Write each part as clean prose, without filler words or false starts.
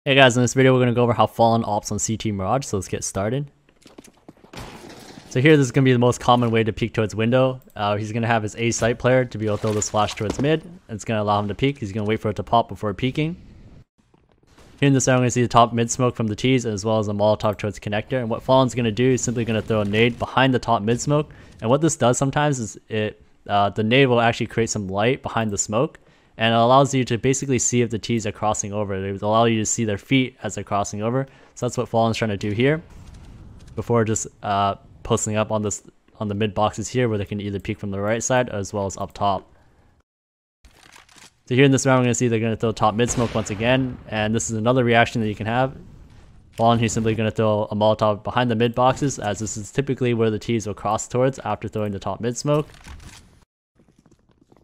Hey guys, in this video we're going to go over how FalleN ops on CT Mirage, so let's get started. So here, this is going to be the most common way to peek towards window. He's going to have his A site player to be able to throw this flash towards mid. It's going to allow him to peek. He's going to wait for it to pop before peeking. Here in this round, we're going to see the top mid smoke from the T's as well as a Molotov towards connector. And what FalleN's going to do is simply going to throw a nade behind the top mid smoke. And what this does sometimes is the nade will actually create some light behind the smoke. And it allows you to basically see if the T's are crossing over. It will allow you to see their feet as they're crossing over. So that's what FalleN's trying to do here, before just posting up on the mid boxes here, where they can either peek from the right side as well as up top. So here in this round, we're going to see they're going to throw top mid smoke once again, and this is another reaction that you can have. FalleN, he's simply going to throw a Molotov behind the mid boxes, as this is typically where the T's will cross towards after throwing the top mid smoke.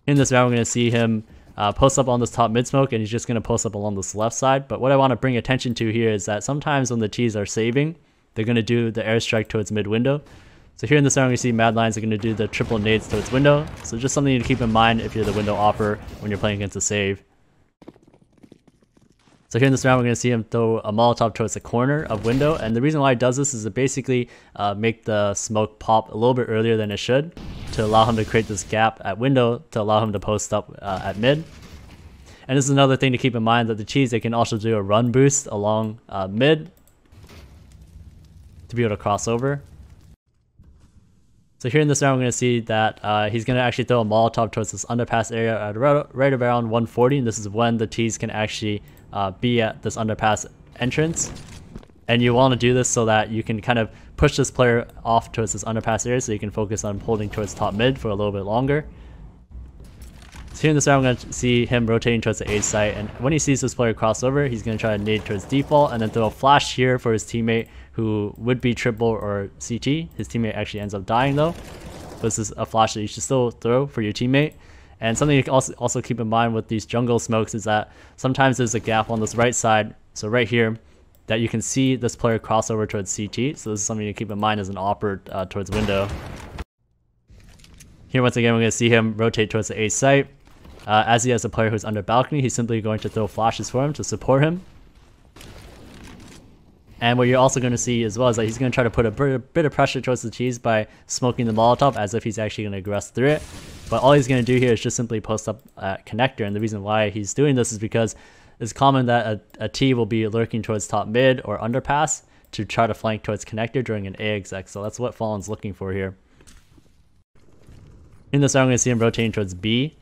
In this round, we're going to see him post up on this top mid smoke, and he's just going to post up along this left side. But what I want to bring attention to here is that sometimes when the T's are saving, they're going to do the airstrike towards mid window. So here in this round, we see Mad Lions are going to do the triple nades towards window. So just something to keep in mind if you're the window opper when you're playing against a save. So here in this round, we're going to see him throw a Molotov towards the corner of window. And the reason why he does this is to basically make the smoke pop a little bit earlier than it should, to allow him to create this gap at window to allow him to post up at mid. And this is another thing to keep in mind, that the T's, they can also do a run boost along mid to be able to cross over. So here in this round, we're going to see that he's going to actually throw a Molotov towards this underpass area at right around 140. And this is when the T's can actually be at this underpass entrance. And you want to do this so that you can kind of push this player off towards this underpass area, so you can focus on holding towards top mid for a little bit longer. So here in this round, we're going to see him rotating towards the A site, and when he sees this player cross over, he's going to try to nade towards default and then throw a flash here for his teammate, who would be triple or CT. His teammate actually ends up dying though. This is a flash that you should still throw for your teammate. And something you can also keep in mind with these jungle smokes is that sometimes there's a gap on this right side, so right here, that you can see this player cross over towards CT. So this is something to keep in mind as an opper towards window. Here once again, we're going to see him rotate towards the A site. As he has a player who's under balcony, he's simply going to throw flashes for him to support him. And what you're also going to see as well is that he's going to try to put a bit of pressure towards the T's by smoking the Molotov, as if he's actually going to aggress through it. But all he's going to do here is just simply post up at connector. And the reason why he's doing this is because it's common that a T will be lurking towards top mid or underpass to try to flank towards connector during an A exec. So that's what FalleN's looking for here. In this round, we're going to see him rotating towards B.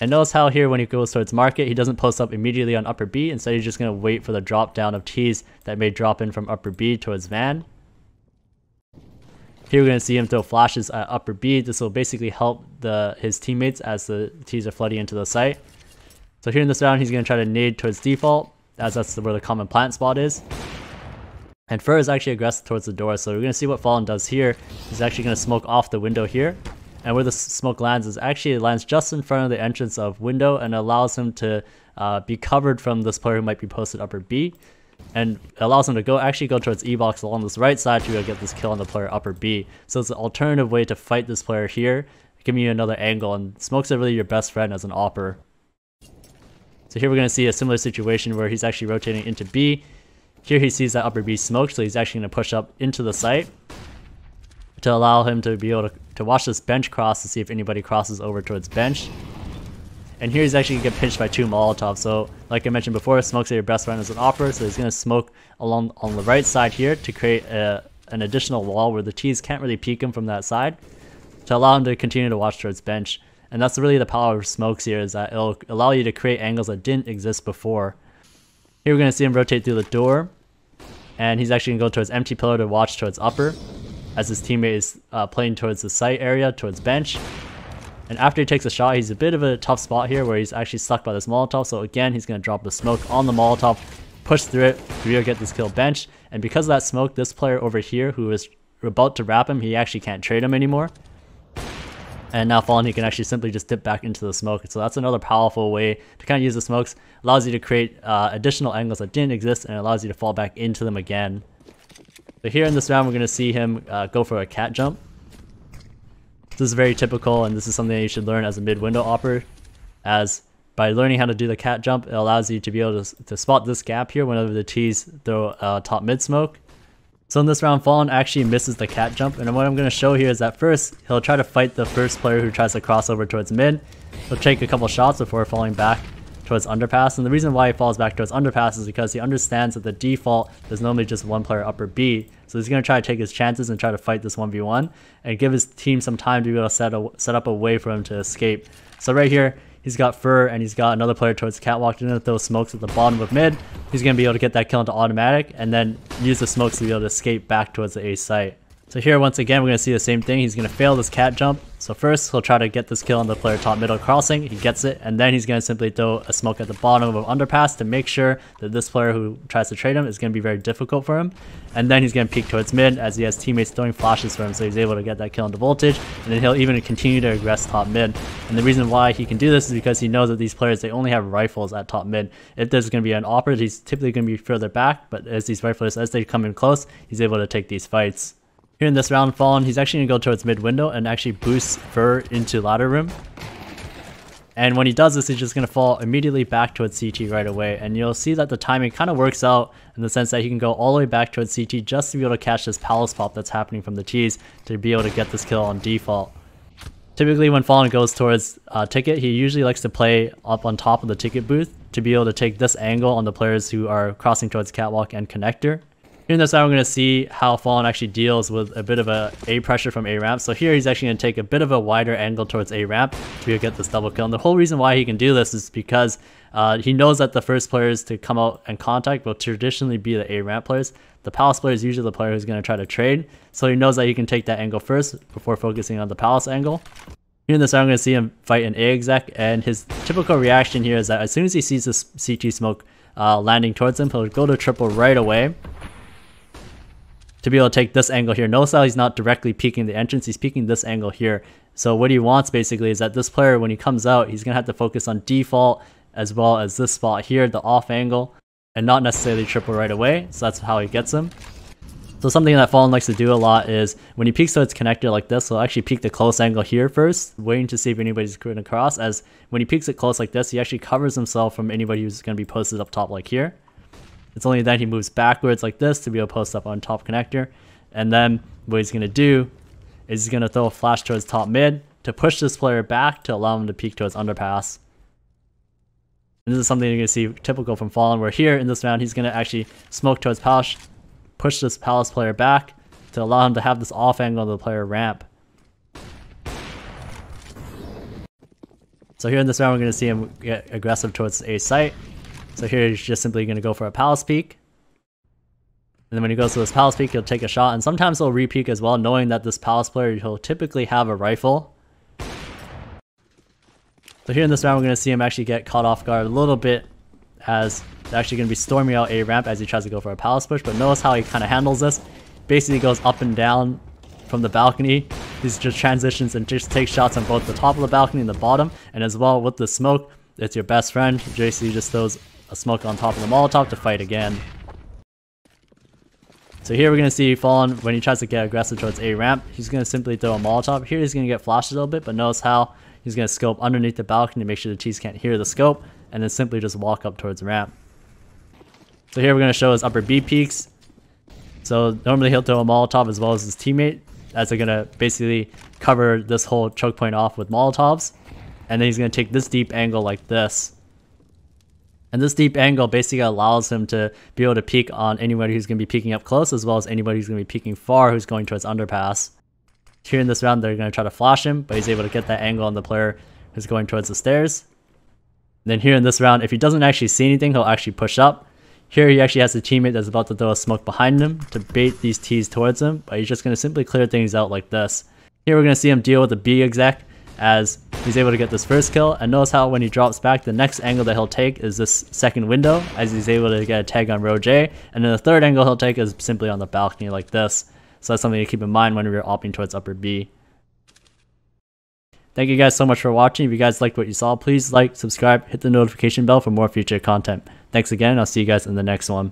And notice how here, when he goes towards market, he doesn't post up immediately on upper B. Instead, he's just going to wait for the drop down of T's that may drop in from upper B towards van. Here we're going to see him throw flashes at upper B. This will basically help his teammates as the T's are flooding into the site. So here in this round, he's going to try to nade towards default, as that's where the common plant spot is. And Fur is actually aggressive towards the door, so we're going to see what FalleN does here. He's actually going to smoke off the window here. And where the smoke lands is actually, it lands just in front of the entrance of window, and allows him to be covered from this player who might be posted upper B. And allows him to actually go towards E-box along this right side to get this kill on the player upper B. So it's an alternative way to fight this player here, giving you another angle, and smokes are really your best friend as an opper. So here we're going to see a similar situation where he's actually rotating into B. Here he sees that upper B smoke, so he's actually going to push up into the site to allow him to be able to watch this bench cross to see if anybody crosses over towards bench. And here he's actually going to get pinched by two Molotovs. So like I mentioned before, smokes are your best friend as an opper, so he's going to smoke along on the right side here to create an additional wall where the T's can't really peek him from that side, to allow him to continue to watch towards bench. And that's really the power of smokes here, is that it'll allow you to create angles that didn't exist before. Here we're going to see him rotate through the door, and he's actually going to go towards empty pillar to watch towards upper, as his teammate is playing towards the site area, towards bench. And after he takes a shot, he's a bit of a tough spot here where he's actually stuck by this Molotov. So again, he's going to drop the smoke on the Molotov, push through it, to get this kill bench. And because of that smoke, this player over here who is about to wrap him, he actually can't trade him anymore. And now FalleN, he can actually simply just dip back into the smoke. So that's another powerful way to kind of use the smokes. Allows you to create additional angles that didn't exist, and allows you to fall back into them again. So here in this round, we're going to see him go for a cat jump. This is very typical, and this is something that you should learn as a mid-window opper, as by learning how to do the cat jump, it allows you to be able to spot this gap here whenever the T's throw top mid smoke. So in this round, FalleN actually misses the cat jump, and what I'm going to show here is that first, he'll try to fight the first player who tries to cross over towards mid. He'll take a couple shots before falling back towards underpass, and the reason why he falls back towards underpass is because he understands that the default is normally just one player upper B. So he's going to try to take his chances and try to fight this 1v1 and give his team some time to be able to set up a way for him to escape. So right here, he's got Fur and he's got another player towards catwalk to throw smokes at the bottom of mid. He's going to be able to get that kill into automatic and then use the smokes to be able to escape back towards the A site. So here once again we're going to see the same thing. He's going to fail this cat jump. So first he'll try to get this kill on the player top middle crossing. He gets it, and then he's going to simply throw a smoke at the bottom of underpass to make sure that this player who tries to trade him is going to be very difficult for him. And then he's going to peek towards mid as he has teammates throwing flashes for him, so he's able to get that kill into voltage, and then he'll even continue to aggress top mid. And the reason why he can do this is because he knows that these players, they only have rifles at top mid. If there's going to be an AWPer, he's typically going to be further back, but as these riflers, as they come in close, he's able to take these fights. Here in this round, FalleN, he's actually going to go towards mid window and actually boost Fur into ladder room. And when he does this, he's just going to fall immediately back towards CT right away. And you'll see that the timing kind of works out in the sense that he can go all the way back towards CT just to be able to catch this palace pop that's happening from the T's to be able to get this kill on default. Typically when FalleN goes towards ticket, he usually likes to play up on top of the ticket booth to be able to take this angle on the players who are crossing towards catwalk and connector. Here in this round, we're going to see how FalleN actually deals with a bit of A pressure from A ramp. So here he's actually going to take a bit of a wider angle towards A ramp to be able to get this double kill. And the whole reason why he can do this is because he knows that the first players to come out and contact will traditionally be the A ramp players. The palace player is usually the player who's going to try to trade. So he knows that he can take that angle first before focusing on the palace angle. Here in this round, I'm going to see him fight an A exec, and his typical reaction here is that as soon as he sees this CT smoke landing towards him, he'll go to triple right away to be able to take this angle here. Notice how he's not directly peeking the entrance, he's peeking this angle here. So what he wants basically is that this player, when he comes out, he's going to have to focus on default as well as this spot here, the off angle, and not necessarily triple right away. So that's how he gets him. So something that FalleN likes to do a lot is when he peeks towards connector like this, he'll actually peek the close angle here first, waiting to see if anybody's going to cross. As when he peeks it close like this, he actually covers himself from anybody who's going to be posted up top like here. It's only then he moves backwards like this to be able to post up on top connector. And then what he's going to do is he's going to throw a flash towards top mid to push this player back to allow him to peek towards underpass. And this is something you're going to see typical from FalleN, where here in this round he's going to actually smoke towards palace, push this palace player back to allow him to have this off angle of the player ramp. So here in this round we're going to see him get aggressive towards the A site. So here he's just simply going to go for a palace peek. And then when he goes to this palace peek, he'll take a shot. And sometimes he'll re-peek as well, knowing that this palace player, he'll typically have a rifle. So here in this round, we're going to see him actually get caught off guard a little bit, as they're actually going to be storming out A ramp as he tries to go for a palace push. But notice how he kind of handles this. Basically goes up and down from the balcony. He's just transitions and just takes shots on both the top of the balcony and the bottom. And as well with the smoke, it's your best friend. JC just throws a smoke on top of the Molotov to fight again. So here we're going to see FalleN, when he tries to get aggressive towards A ramp, he's going to simply throw a Molotov. Here he's going to get flashed a little bit, but notice how he's going to scope underneath the balcony to make sure the T's can't hear the scope, and then simply just walk up towards ramp. So here we're going to show his upper B peaks. So normally he'll throw a Molotov as well as his teammate, as they're going to basically cover this whole choke point off with Molotovs. And then he's going to take this deep angle like this. And this deep angle basically allows him to be able to peek on anybody who's going to be peeking up close, as well as anybody who's going to be peeking far who's going towards underpass. Here in this round, they're going to try to flash him, but he's able to get that angle on the player who's going towards the stairs. And then here in this round, if he doesn't actually see anything, he'll actually push up. Here he actually has a teammate that's about to throw a smoke behind him to bait these T's towards him, but he's just going to simply clear things out like this. Here we're going to see him deal with the B exec, as he's able to get this first kill, and notice how when he drops back, the next angle that he'll take is this second window, as he's able to get a tag on row J, and then the third angle he'll take is simply on the balcony like this. So that's something to keep in mind when we're opting towards upper B. Thank you guys so much for watching. If you guys liked what you saw, please like, subscribe, hit the notification bell for more future content. Thanks again, I'll see you guys in the next one.